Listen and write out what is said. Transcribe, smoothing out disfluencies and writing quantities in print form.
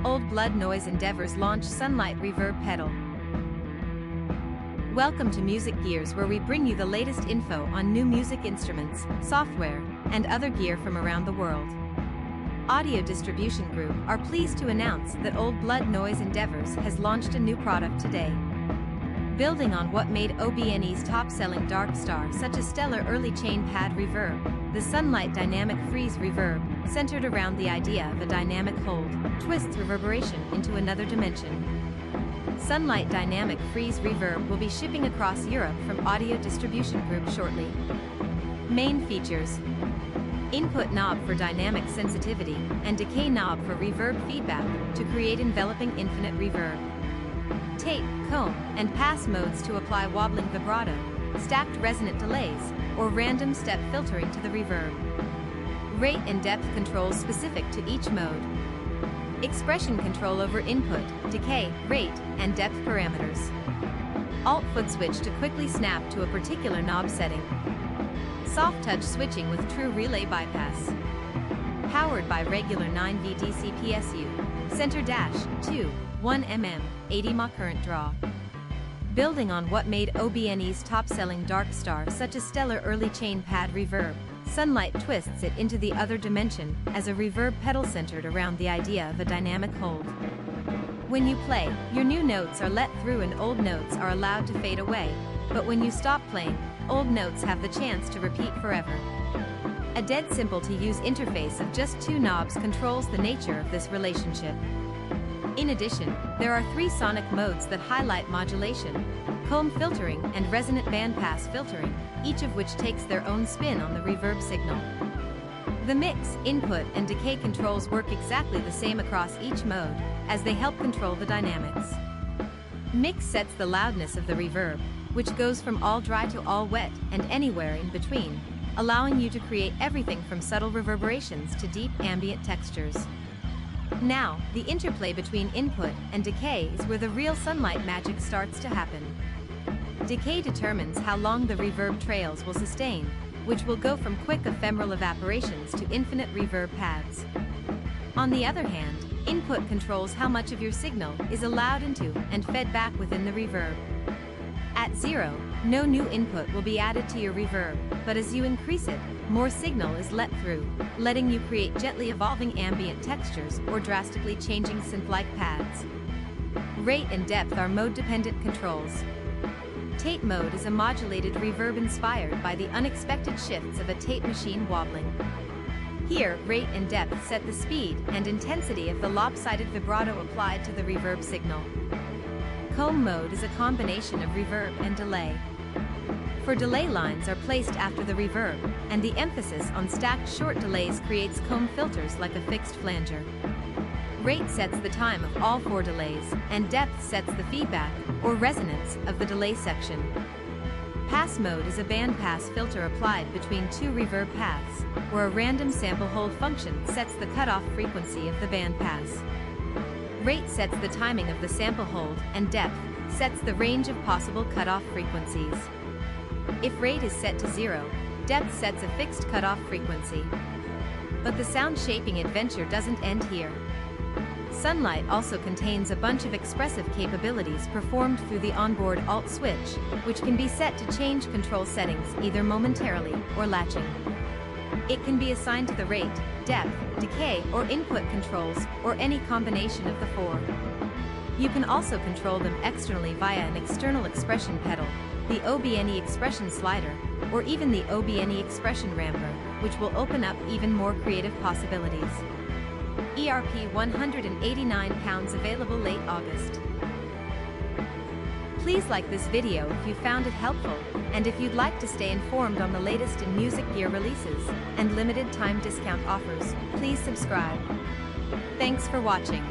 Old Blood Noise Endeavor's launch Sunlight Reverb Pedal. Welcome to Music Gears, where we bring you the latest info on new music instruments, software, and other gear from around the world. Audio Distribution Group are pleased to announce that Old Blood Noise Endeavors has launched a new product today. Building on what made OBNE's top-selling Dark Star such a stellar early chain pad reverb, the Sunlight Dynamic Freeze Reverb, centered around the idea of a dynamic hold, twists reverberation into another dimension. Sunlight Dynamic Freeze Reverb will be shipping across Europe from Audio Distribution Group shortly. Main features: input knob for dynamic sensitivity and decay knob for reverb feedback to create enveloping infinite reverb. Tape, comb, and pass modes to apply wobbling vibrato, stacked resonant delays, or random step filtering to the reverb. Rate and depth controls specific to each mode. Expression control over input, decay, rate, and depth parameters. Alt footswitch to quickly snap to a particular knob setting. Soft touch switching with true relay bypass. Powered by regular 9V DC PSU, center dash, 2, 1 mm, 80 mA current draw. Building on what made OBNE's top-selling Dark Star such a stellar early chain pad reverb, Sunlight twists it into the other dimension as a reverb pedal centered around the idea of a dynamic hold. When you play, your new notes are let through and old notes are allowed to fade away, but when you stop playing, old notes have the chance to repeat forever. A dead simple-to-use interface of just 2 knobs controls the nature of this relationship. In addition, there are 3 sonic modes that highlight modulation, comb filtering and resonant bandpass filtering, each of which takes their own spin on the reverb signal. The mix, input, and decay controls work exactly the same across each mode, as they help control the dynamics. Mix sets the loudness of the reverb, which goes from all dry to all wet and anywhere in between, allowing you to create everything from subtle reverberations to deep ambient textures. Now, the interplay between input and decay is where the real Sunlight magic starts to happen. Decay determines how long the reverb trails will sustain, which will go from quick ephemeral evaporations to infinite reverb pads. On the other hand, input controls how much of your signal is allowed into and fed back within the reverb. At 0, no new input will be added to your reverb, but as you increase it, more signal is let through, letting you create gently evolving ambient textures or drastically changing synth-like pads. Rate and depth are mode-dependent controls. Tape mode is a modulated reverb inspired by the unexpected shifts of a tape machine wobbling. Here, rate and depth set the speed and intensity of the lopsided vibrato applied to the reverb signal. Comb mode is a combination of reverb and delay. For delay lines are placed after the reverb, and the emphasis on stacked short delays creates comb filters like a fixed flanger. Rate sets the time of all 4 delays, and depth sets the feedback, or resonance, of the delay section. Pass mode is a bandpass filter applied between 2 reverb paths, where a random sample hold function sets the cutoff frequency of the bandpass. Rate sets the timing of the sample hold, and depth sets the range of possible cutoff frequencies. If rate is set to 0, depth sets a fixed cutoff frequency. But the sound shaping adventure doesn't end here. Sunlight also contains a bunch of expressive capabilities performed through the onboard alt switch, which can be set to change control settings either momentarily or latching. It can be assigned to the rate, depth, decay, or input controls, or any combination of the 4. You can also control them externally via an external expression pedal, the OBNE expression slider, or even the OBNE expression ramper, which will open up even more creative possibilities. ERP £189 available late August. Please like this video if you found it helpful, and if you'd like to stay informed on the latest in music gear releases and limited time discount offers, please subscribe. Thanks for watching.